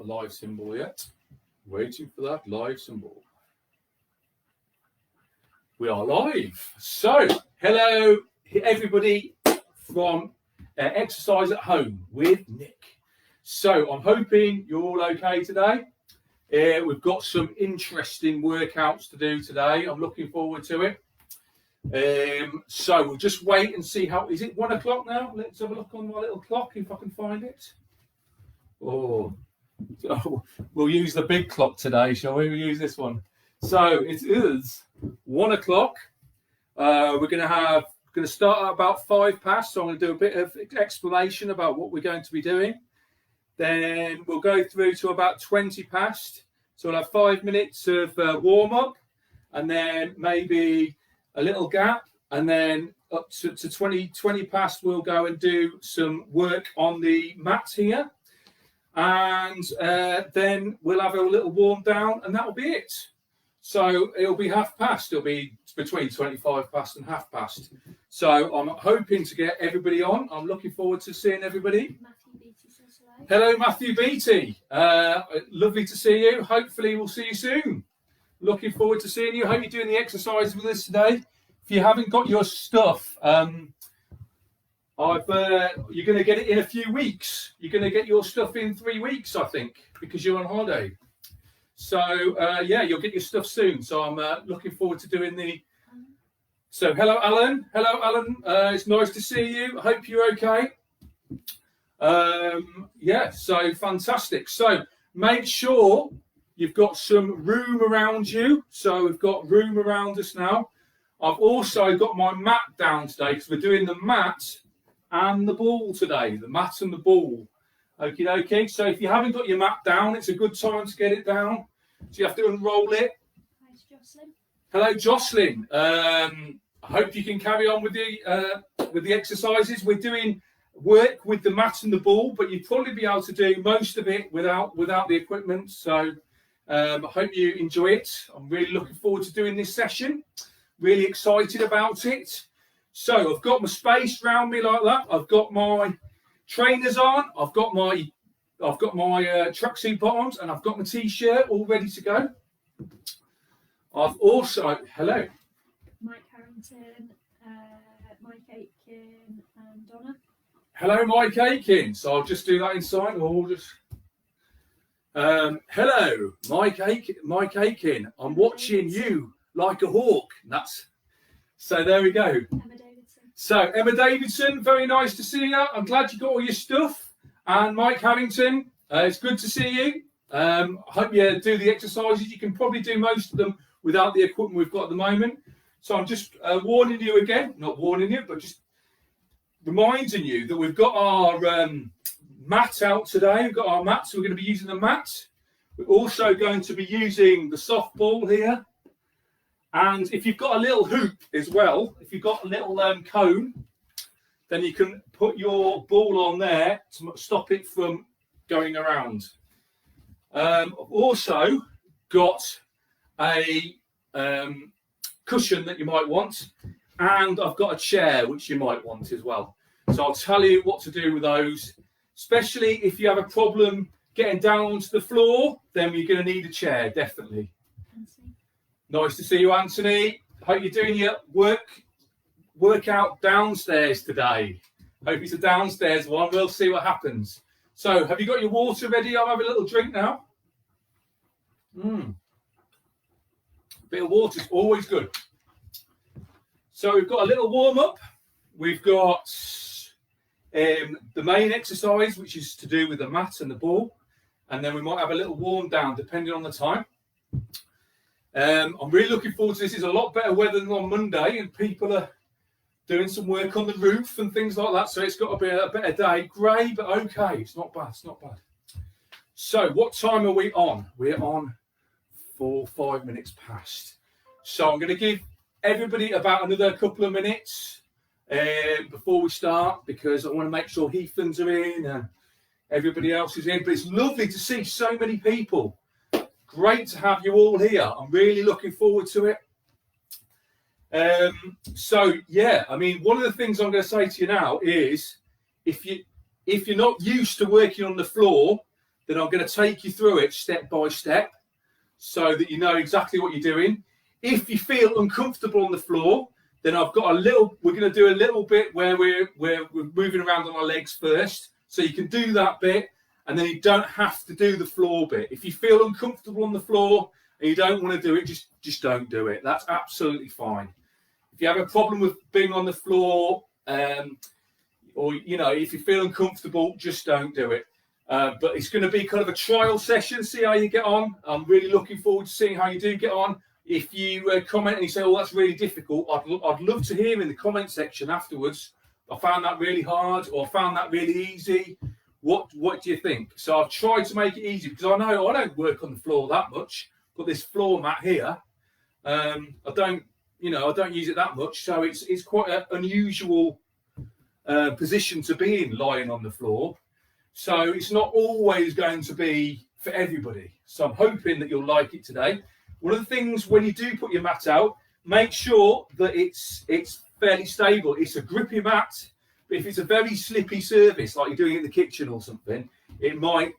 the live symbol yet. Waiting for that live symbol. We are live. So, hello everybody from Exercise at Home with Nick. So, I'm hoping you're all okay today. We've got some interesting workouts to do today. I'm looking forward to it. So we'll just wait and see how. Is it 1 o'clock now? Let's have a look on my little clock if I can find it. Oh, we'll use the big clock today, shall we? We'll use this one. So it is 1 o'clock. We're going to start at about 5 past. So I'm going to do a bit of explanation about what we're going to be doing. Then we'll go through to about 20 past. So we'll have 5 minutes of warm up, and then maybe a little gap, and then up to 20 past we'll go and do some work on the mat here, and then we'll have a little warm down, and that'll be it. So it'll be half past. It'll be between 25 past and half past. So I'm hoping to get everybody on. I'm looking forward to seeing everybody. Matthew Beatty says hello. Hello, Matthew Beatty. Lovely to see you. Hopefully we'll see you soon. Looking forward to seeing you. Hope you're doing the exercise with us today. If you haven't got your stuff, you're going to get it in a few weeks. You're going to get your stuff in 3 weeks, I think, because you're on holiday. So, yeah, you'll get your stuff soon. So I'm looking forward to doing the... So, hello, Alan. Hello, Alan. It's nice to see you. I hope you're okay. Yeah, so fantastic. So, make sure you've got some room around you. So we've got room around us now. I've also got my mat down today because we're doing the mat and the ball today. The mat and the ball. Okie dokie. So if you haven't got your mat down, it's a good time to get it down. So you have to unroll it. Hi, Jocelyn. Hello, Jocelyn. I hope you can carry on with the exercises. We're doing work with the mat and the ball, but you'd probably be able to do most of it without the equipment. So I hope you enjoy it. I'm really looking forward to doing this session. Really excited about it. So I've got my space around me like that. I've got my trainers on. I've got my tracksuit bottoms, and I've got my t-shirt all ready to go. I've also hello. Mike Harrington, Mike Aitken, and Donna. Hello, Mike Aitken. So I'll just do that inside, or we'll just. Hello, Mike Aitken. I'm watching you like a hawk. So there we go. Emma Davidson. So Emma Davidson, very nice to see you. I'm glad you got all your stuff. And Mike Harrington, it's good to see you. I hope you do the exercises. You can probably do most of them without the equipment we've got at the moment. So I'm just warning you again, not warning you, but just reminding you that we've got our mat out today. We've got our mat, so we're going to be using the mat. We're also going to be using the softball here. And if you've got a little hoop as well, if you've got a little cone, then you can put your ball on there to stop it from going around. I've also got a cushion that you might want, and I've got a chair which you might want as well. So I'll tell you what to do with those, especially if you have a problem getting down onto the floor, then you're going to need a chair, definitely. Nice to see you, Anthony. Hope you're doing your workout downstairs today. Hope it's a downstairs one. We'll see what happens. So, have you got your water ready? I'll have a little drink now. A bit of water is always good. So, we've got a little warm-up. We've got the main exercise, which is to do with the mat and the ball. And then we might have a little warm down, depending on the time. I'm really looking forward to this. It's a lot better weather than on Monday, and people are doing some work on the roof and things like that. So it's got to be a better day. Grey, but okay. It's not bad. It's not bad. So what time are we on? We're on 5 minutes past. So I'm going to give everybody about another couple of minutes before we start, because I want to make sure Heathlands are in and everybody else is in. But it's lovely to see so many people. Great to have you all here. I'm really looking forward to it. So yeah, I mean, one of the things I'm going to say to you now is, if you're not used to working on the floor, then I'm going to take you through it step by step so that you know exactly what you're doing. If you feel uncomfortable on the floor, then we're going to do a little bit where we're moving around on our legs first. So you can do that bit, and then you don't have to do the floor bit. If you feel uncomfortable on the floor and you don't want to do it, just don't do it. That's absolutely fine. If you have a problem with being on the floor, or if you feel uncomfortable, just don't do it. But it's going to be kind of a trial session. See how you get on. I'm really looking forward to seeing how you do get on. If you comment and you say, "Oh, that's really difficult," I'd love to hear in the comment section afterwards. I found that really hard, or I found that really easy. What do you think? So I've tried to make it easy because I know I don't work on the floor that much. Got this floor mat here. I don't use it that much, so it's quite an unusual position to be in, lying on the floor. So it's not always going to be for everybody. So I'm hoping that you'll like it today. One of the things when you do put your mat out, make sure that it's fairly stable. It's a grippy mat, but if it's a very slippy surface, like you're doing it in the kitchen or something, it might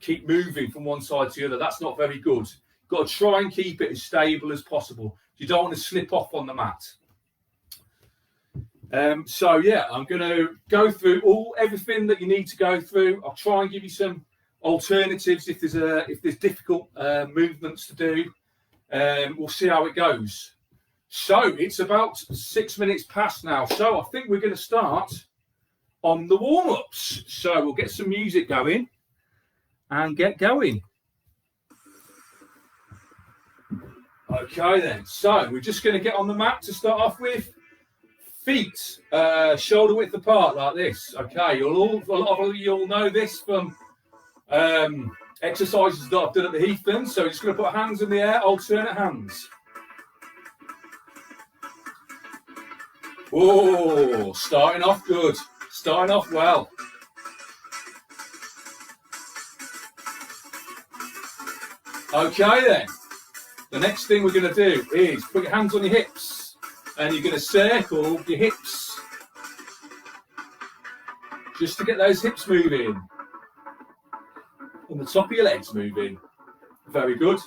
keep moving from one side to the other. That's not very good. You've got to try and keep it as stable as possible. You don't want to slip off on the mat. So yeah, I'm going to go through everything that you need to go through. I'll try and give you some alternatives if there's difficult movements to do. We'll see how it goes. So it's about 6 minutes past now. So I think we're going to start on the warm-ups. So we'll get some music going and get going. Okay then. So we're just going to get on the mat to start off with. Feet shoulder width apart like this. Okay, a lot of you'll know this from exercises that I've done at the Heathlands. So we're just going to put hands in the air, alternate hands. Oh, starting off good. Starting off well. Okay then. The next thing we're going to do is put your hands on your hips and you're going to circle your hips just to get those hips moving and the top of your legs moving. Very good.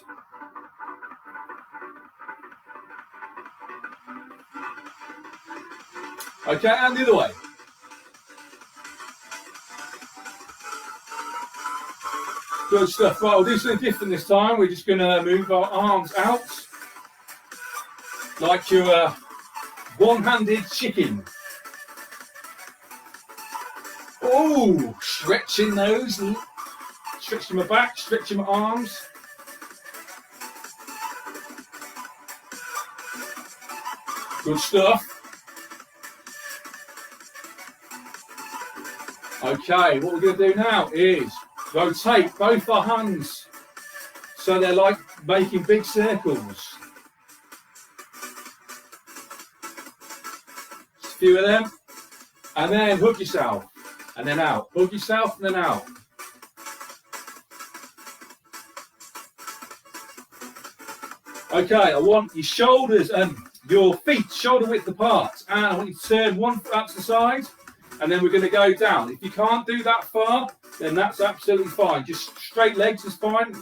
Okay, and the other way. Good stuff. Right, we'll do something different this time. We're just going to move our arms out like you're a one-handed chicken. Oh, stretching those. Stretching my back, stretching my arms. Good stuff. Okay, what we're going to do now is rotate both our hands so they're like making big circles. Just a few of them. And then hug yourself and then out. Hug yourself and then out. Okay, I want your shoulders and your feet shoulder width apart. And I want you to turn one foot out to the side. And then we're going to go down. If you can't do that far, then that's absolutely fine. Just straight legs is fine.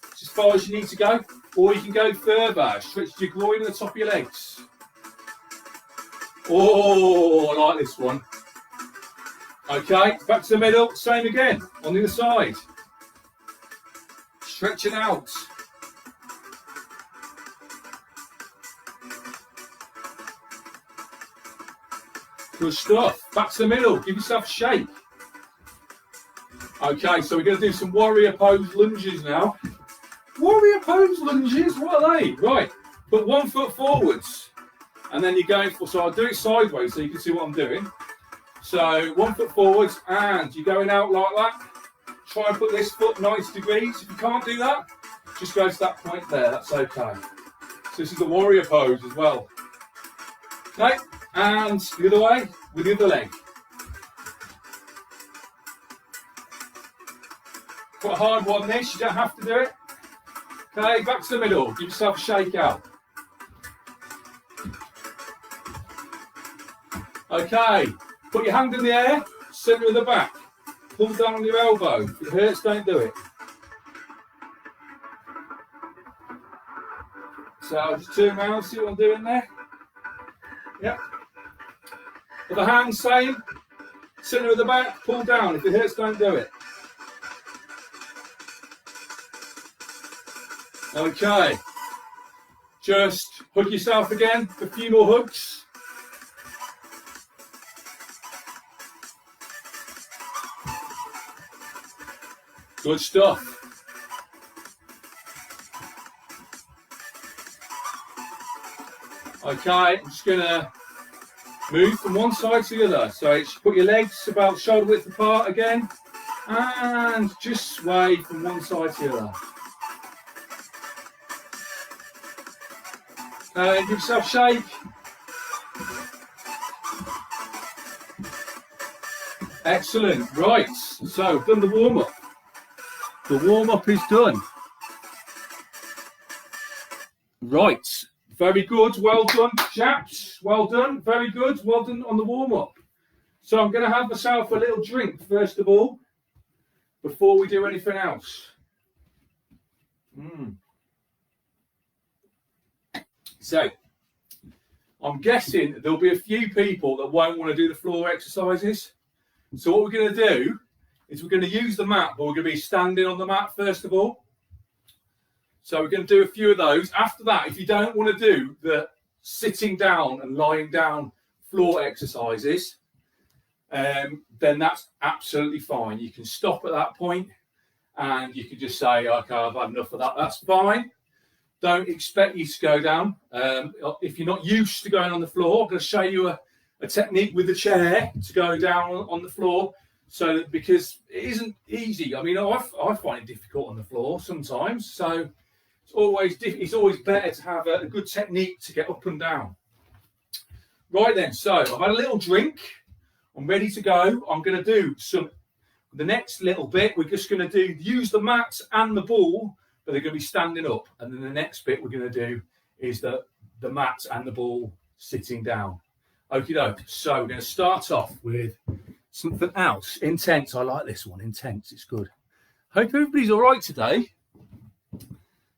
It's as far as you need to go. Or you can go further. Stretch your groin and the top of your legs. Oh, I like this one. Okay, back to the middle. Same again on the other side. Stretching out. Good stuff. Back to the middle. Give yourself a shake. Okay, so we're going to do some warrior pose lunges now. Warrior pose lunges? What are they? Right. Put 1 foot forwards. And then you're going for, so I'll do it sideways so you can see what I'm doing. So 1 foot forwards and you're going out like that. Try and put this foot 90 degrees. If you can't do that, just go to that point there. That's okay. So this is the warrior pose as well. Okay. And the other way with the other leg. Quite a hard one this, you don't have to do it. Okay, back to the middle, give yourself a shake out. Okay, put your hand in the air, centre of the back. pull down on your elbow. If it hurts, don't do it. So I'll just turn around, see what I'm doing there. Yep. Other hand, same. Centre of the back, pull down. If it hurts, don't do it. Okay. Just hug yourself again. A few more hugs. Good stuff. Okay, I'm just going to move from one side to the other. So put your legs about shoulder width apart again. And just sway from one side to the other. Give yourself a shake. Excellent. Right, so done the warm-up. The warm-up is done. Right, very good. Well done, chaps. Well done. Very good. Well done on the warm-up. So I'm going to have myself a little drink first of all, before we do anything else. So, I'm guessing there'll be a few people that won't want to do the floor exercises. So what we're going to do is we're going to use the mat, but we're going to be standing on the mat first of all. So we're going to do a few of those. After that, if you don't want to do the sitting down and lying down floor exercises, then that's absolutely fine. You can stop at that point and you can just say, okay, I've had enough of that. That's fine. Don't expect you to go down. If you're not used to going on the floor, I'm going to show you a technique with the chair to go down on the floor. So that, because it isn't easy. I mean, I find it difficult on the floor sometimes. So it's always better to have a good technique to get up and down. Right then, so I've had a little drink. I'm ready to go. I'm going to do the next little bit. We're just going to use the mat and the ball, but they're going to be standing up. And then the next bit we're going to do is the mat and the ball sitting down. Okie doke. So we're going to start off with something else. Intense. I like this one. Intense. It's good. Hope everybody's all right today.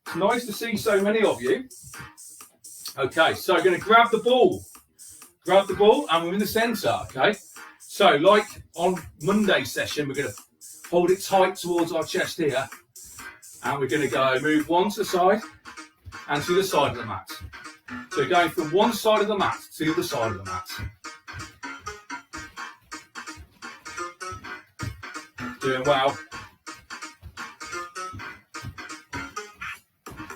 It's nice to see so many of you. Okay, so we're going to grab the ball. Grab the ball and we're in the centre, okay? So like on Monday's session, we're going to hold it tight towards our chest here. And we're going to go move one to the side and to the side of the mat. So going from one side of the mat to the other side of the mat. Doing well.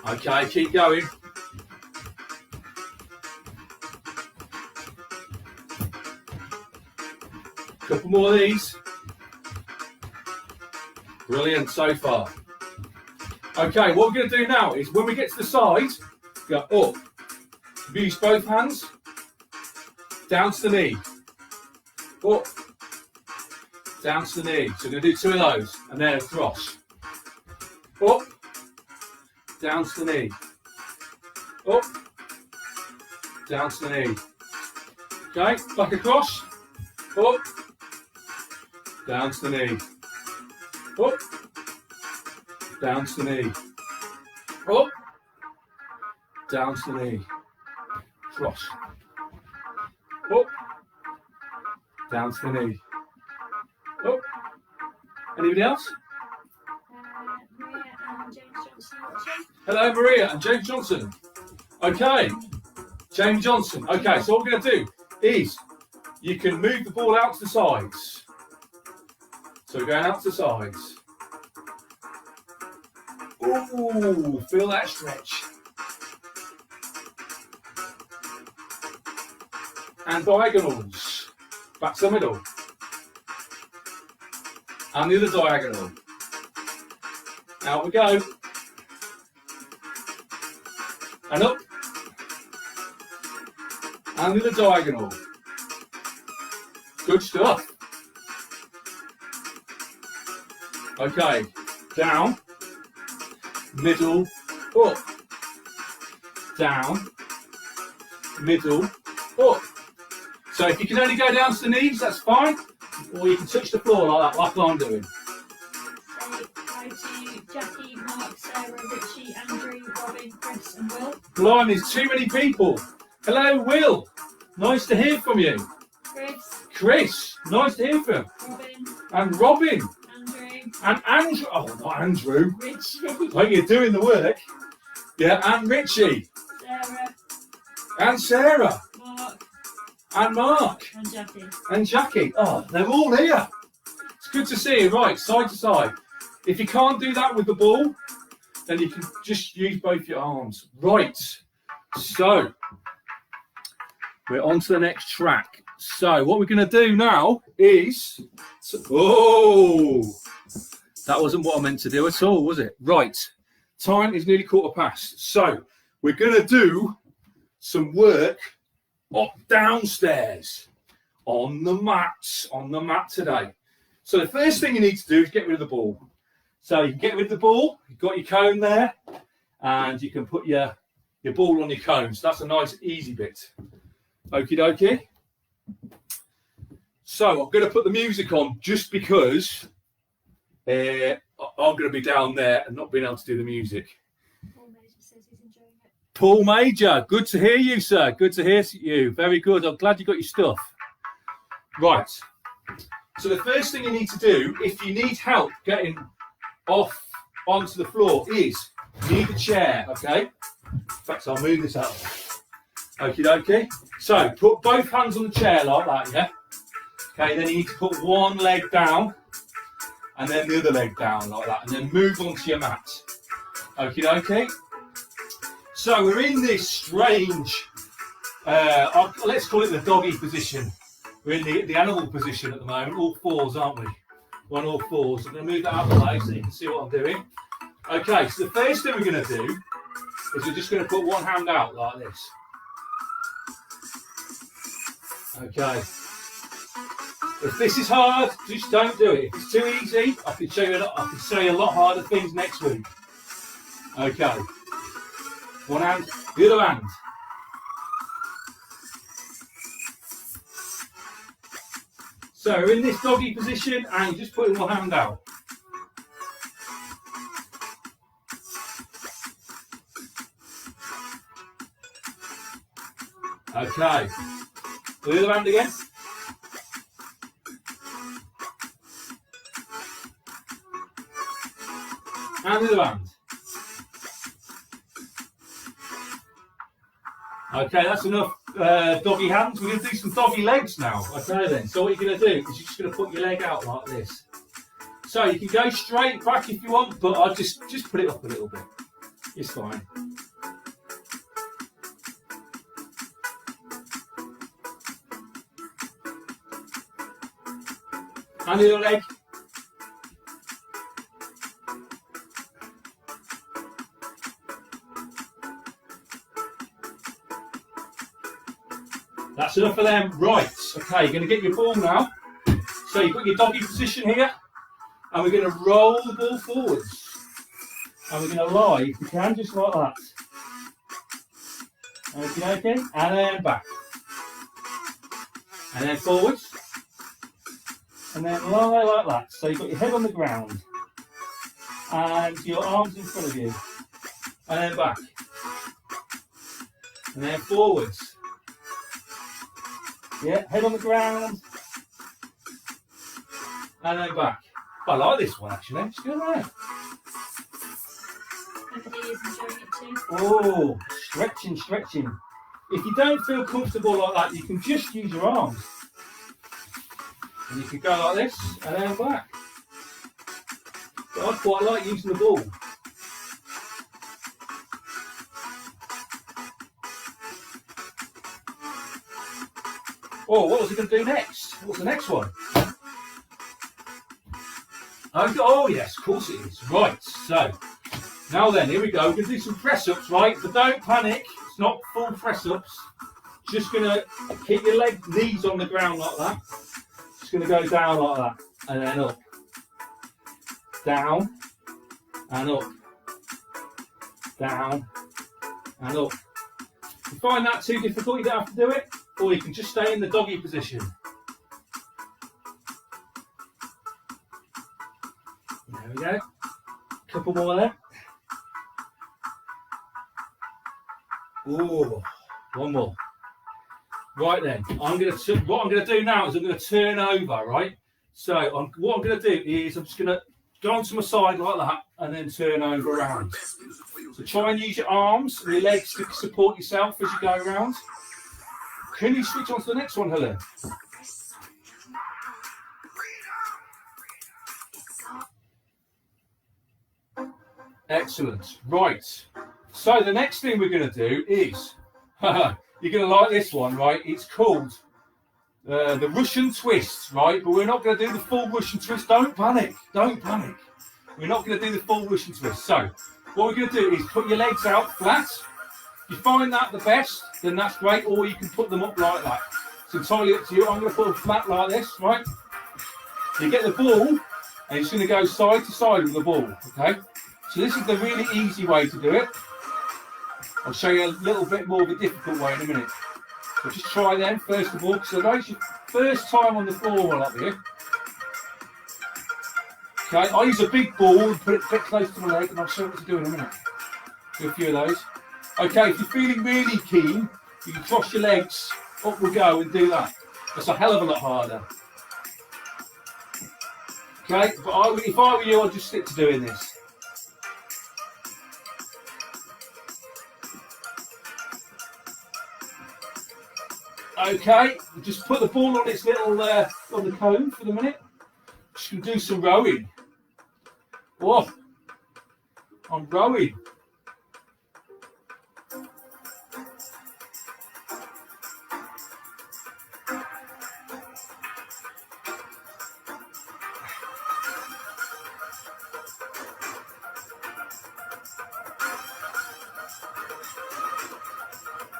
Okay, keep going. Couple more of these. Brilliant so far. Okay, what we're going to do now is when we get to the side, go up, use both hands, down to the knee, up, down to the knee. So we're going to do two of those, and then across. Up, down to the knee, up, down to the knee. Okay, back across, up, down to the knee, up, down to the knee, up, down to the knee, cross, up, down to the knee, up. Anybody else? Maria and James Johnson watching. Hello, Maria and James Johnson. Okay, James Johnson. Okay, so what we're going to do is you can move the ball out to the sides. So we're going out to the sides. Ooh, feel that stretch. And diagonals. Back to the middle. And the other diagonal. Out we go. And up. And the other diagonal. Good stuff. Okay, down, middle, up, down, middle, up. So if you can only go down to the knees, that's fine. Or you can touch the floor like that, like I'm doing. Say hi to Jackie, Mark, Sarah, Richie, Andrew, Robin, Chris, and Will. Blimey, there's too many people. Hello, Will. Nice to hear from you. Chris, nice to hear from you. Robin. And Robin. Andrew. And Andrew. Oh, not Andrew. Richie. Like you're doing the work. Yeah, and Richie. Sarah. And Sarah. Mark. And Mark. And Jackie. And Jackie. Oh, they're all here. It's good to see you. Right, side to side. If you can't do that with the ball, then you can just use both your arms. Right. So, we're on to the next track. So, what we're going to do now is... Oh! That wasn't what I meant to do at all, was it? Right. Time is nearly 1:15. So, we're going to do some work up downstairs on the mat today. So the first thing you need to do is get rid of the ball. So you can get rid of the ball, you've got your cone there, and you can put your ball on your cone. So that's a nice easy bit. Okie dokie. So I'm going to put the music on just because I'm going to be down there and not being able to do the music. Paul Major, good to hear you, sir. Good to hear you. Very good. I'm glad you got your stuff. Right. So the first thing you need to do, if you need help getting off onto the floor, is you need a chair, okay? In fact, I'll move this out. Okie dokie. So put both hands on the chair like that, yeah? Okay, then you need to put one leg down and then the other leg down like that, and then move onto your mat. Okie dokie. So we're in this strange, let's call it the doggy position. We're in the animal position at the moment, all fours, aren't we? We're on all fours. I'm going to move that out of the way so you can see what I'm doing. Okay, so the first thing we're going to do is we're just going to put one hand out like this. Okay. If this is hard, just don't do it. If it's too easy, I can show you a lot harder things next week. Okay. One hand, the other hand. So we're in this doggy position and just putting one hand out. Okay. The other hand again. And the other hand. Okay, that's enough doggy hands. We're going to do some doggy legs now. Okay then, so what you're going to do is you're just going to put your leg out like this. So you can go straight back if you want, but I'll just put it up a little bit. It's fine. And the other leg. That's enough of them. Right, okay, you're going to get your ball now. So you've got your doggy position here, and we're going to roll the ball forwards. And we're going to lie, if you can, just like that. Okay, and then back. And then forwards. And then lie like that. So you've got your head on the ground. And your arms in front of you. And then back. And then forwards. Yeah, head on the ground. And then back. I like this one actually. It's good, right? Everybody is enjoying it too. Oh, stretching. If you don't feel comfortable like that, you can just use your arms. And you can go like this and then back. But I quite like using the ball. Oh, what was he going to do next? What's the next one? Oh, yes, of course it is. Right, so, now then, here we go. We're going to do some press-ups, right? But don't panic. It's not full press-ups. Just going to keep your knees on the ground like that. Just going to go down like that. And then up. Down. And up. Down. And up. If you find that too difficult, you don't have to do it. Or you can just stay in the doggy position. There we go. Couple more there. Ooh, one more. Right then, what I'm going to do now is I'm going to turn over, right? So what I'm going to do is I'm just going to go onto my side like that and then turn over around. So try and use your arms and your legs to support yourself as you go around. Can you switch on to the next one, Helen? Excellent. Right. So the next thing we're going to do is, you're going to like this one, right? It's called the Russian twist, right? But we're not going to do the full Russian twist. Don't panic. Don't panic. We're not going to do the full Russian twist. So what we're going to do is put your legs out flat. If you find that the best, then that's great. Or you can put them up like that. It's entirely up to you. I'm going to put them flat like this, right? You get the ball, and you're just going to go side to side with the ball, okay? So this is the really easy way to do it. I'll show you a little bit more of a difficult way in a minute. So just try them first of all, because I know it's your first time on the floor like this. Okay, I use a big ball and put it a bit close to my leg, and I'll show you what to do in a minute. Do a few of those. Okay, if you're feeling really keen, you can cross your legs, up we go, and do that. That's a hell of a lot harder. Okay, but if I were you, I'd just stick to doing this. Okay, just put the ball on its little on the cone for the minute. Just gonna do some rowing. Oh, I'm rowing.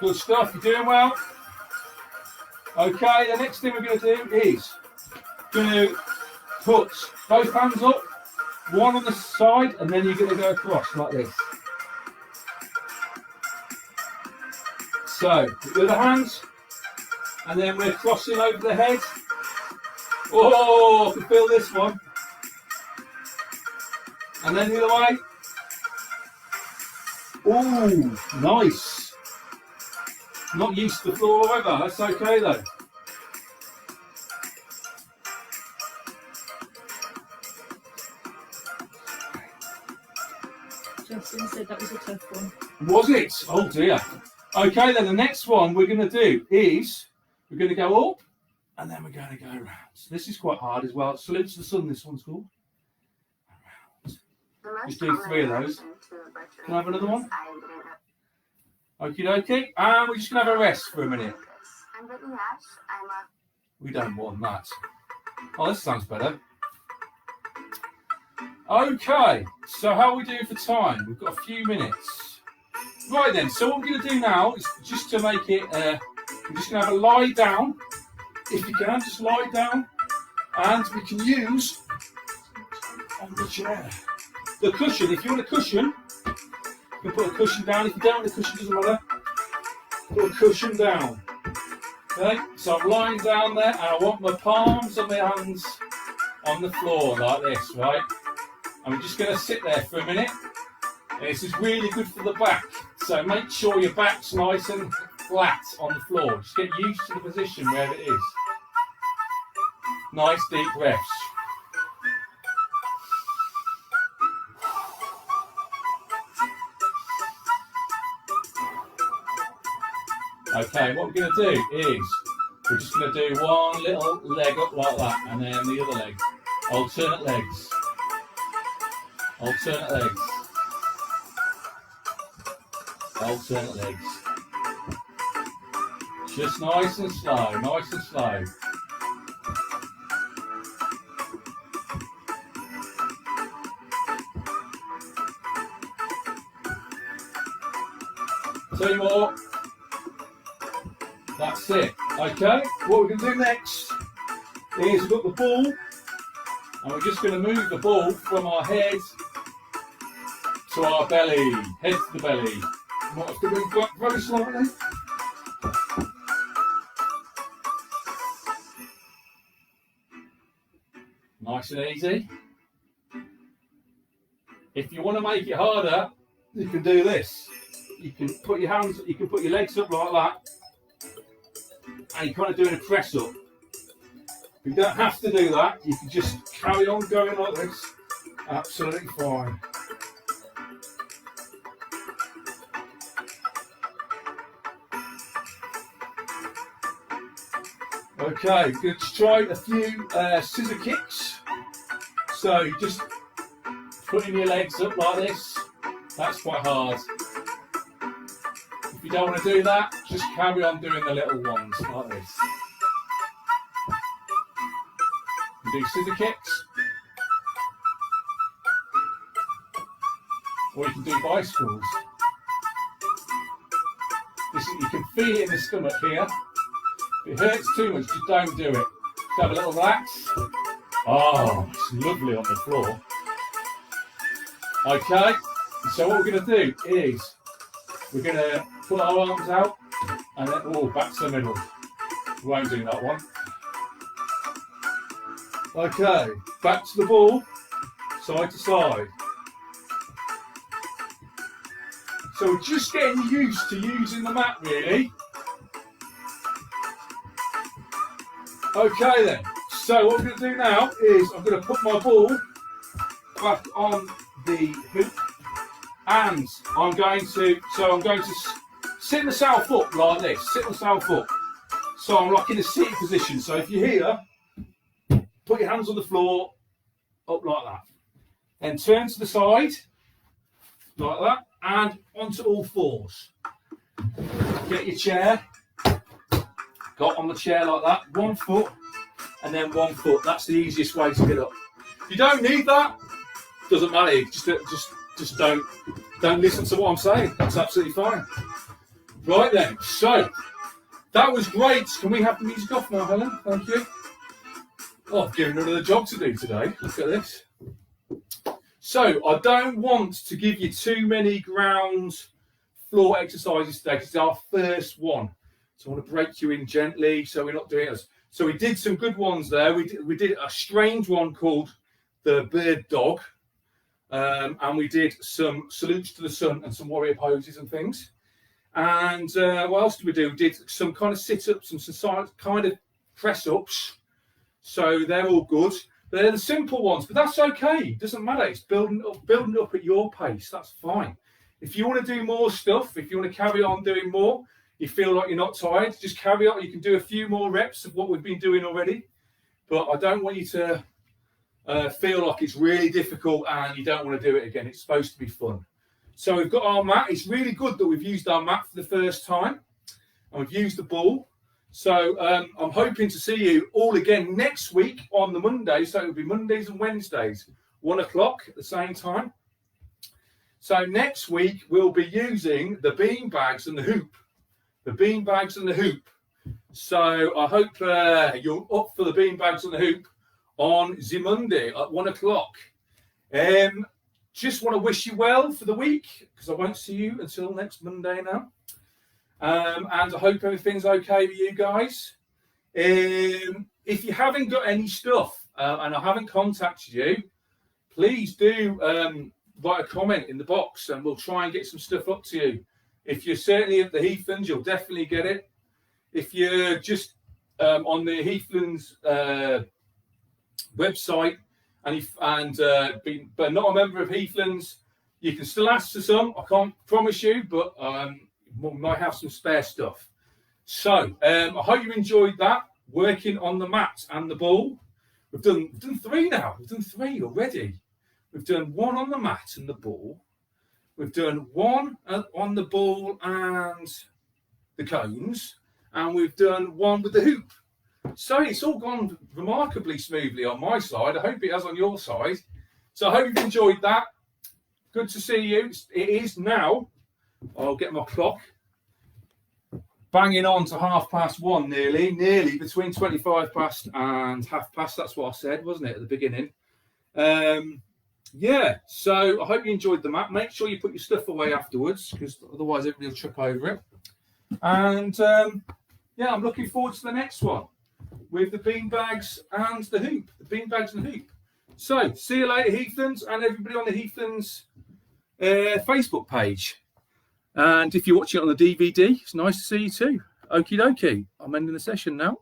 Good stuff. You're doing well. Okay, the next thing we're going to do is going to put both hands up, one on the side, and then you're going to go across like this. So, with the hands, and then we're crossing over the head. Oh, I can feel this one. And then the other way. Oh, nice. Not used to the floor either, that's okay though. Justin said that was a tough one. Was it? Oh dear. Okay then, the next one we're going to do is, we're going to go up, and then we're going to go around. So this is quite hard as well. Salutes the sun, this one's called. Around. Just do 3 of those. Can I have another one? Okie dokie, and we're just going to have a rest for a minute. We don't want that. Oh, this sounds better. Okay, so how are we doing for time? We've got a few minutes. Right then, so what we're going to do now is just to make it, we're just going to have a lie down. If you can, just lie down. And we can use on the chair. The cushion, if you want a cushion, you can put a cushion down. If you don't want a cushion, doesn't matter. Put a cushion down. Okay, so I'm lying down there, and I want my palms of my hands on the floor like this, right? And we're just going to sit there for a minute. And this is really good for the back. So make sure your back's nice and flat on the floor. Just get used to the position where it is. Nice deep breaths. Okay, what we're going to do is we're just going to do one little leg up like that, and then the other leg. Alternate legs. Alternate legs. Alternate legs. Just nice and slow, nice and slow. Two more. That's it. Okay, what we're going to do next is we've got the ball, and we're just going to move the ball from our head to our belly, head to the belly. You might have to move back very slightly. Nice and easy. If you want to make it harder, you can do this. You can put your hands, you can put your legs up like that, and you're kind of doing a press up. You don't have to do that. You can just carry on going like this. Absolutely fine. Okay, good. Try a few scissor kicks. So just putting your legs up like this. That's quite hard. If you don't want to do that, just carry on doing the little ones like this. You do scissor kicks, or you can do bicycles. You can feel it in the stomach here. If it hurts too much, just don't do it. Just have a little relax. Oh, it's lovely on the floor. Okay, so what we're going to do is we're going to put our arms out and then back to the middle. We won't do that one. Okay, back to the ball, side to side. So we're just getting used to using the mat really. Okay then, so what we're going to do now is I'm going to put my ball back on the hoop, and I'm going to sit myself up like this, sit myself up. So I'm like in a seated position. So if you're here, put your hands on the floor, up like that. Then turn to the side, like that, and onto all fours. Get your chair, got on the chair like that, 1 foot, and then 1 foot. That's the easiest way to get up. If you don't need that, doesn't matter. Just don't listen to what I'm saying. That's absolutely fine. Right then, so that was great. Can we have the music off now, Helen? Thank you. Oh, I've given another job to do today. Look at this. So I don't want to give you too many ground floor exercises today because it's our first one. So I want to break you in gently so we're not doing it. So we did some good ones there. We did a strange one called the bird dog. And we did some salutes to the sun and some warrior poses and things. And what else did we do? We did some kind of sit-ups and some kind of press-ups. So they're all good. They're the simple ones, but that's okay. It doesn't matter. It's building up at your pace. That's fine. If you want to do more stuff, if you want to carry on doing more, you feel like you're not tired, just carry on. You can do a few more reps of what we've been doing already. But I don't want you to feel like it's really difficult and you don't want to do it again. It's supposed to be fun. So we've got our mat. It's really good that we've used our mat for the first time. And we've used the ball. So I'm hoping to see you all again next week on the Monday. So it'll be Mondays and Wednesdays, 1 o'clock at the same time. So next week we'll be using the bean bags and the hoop. The bean bags and the hoop. So I hope you're up for the bean bags and the hoop on the Monday at 1 o'clock. Just want to wish you well for the week because I won't see you until next Monday now. And I hope everything's okay with you guys. If you haven't got any stuff and I haven't contacted you, please do write a comment in the box and we'll try and get some stuff up to you. If you're certainly at the Heathlands, you'll definitely get it. If you're just on the Heathlands website but not a member of Heathlands, you can still ask for some. I can't promise you, but we might have some spare stuff. So I hope you enjoyed that, working on the mat and the ball. We've done 3 now. We've done 3 already. We've done 1 on the mat and the ball. We've done 1 on the ball and the cones. And we've done 1 with the hoop. So it's all gone remarkably smoothly on my side. I hope it has on your side. So I hope you've enjoyed that. Good to see you. It is now, I'll get my clock, banging on to 1:30 nearly between 25 past and 1/2. That's what I said, wasn't it, at the beginning? Yeah, so I hope you enjoyed the mat. Make sure you put your stuff away afterwards because otherwise everybody will trip over it. And yeah, I'm looking forward to the next one with the beanbags and the hoop. The beanbags and the hoop. So, see you later, Heathlands, and everybody on the Heathlands Facebook page. And if you're watching it on the DVD, it's nice to see you too. Okie dokie. I'm ending the session now.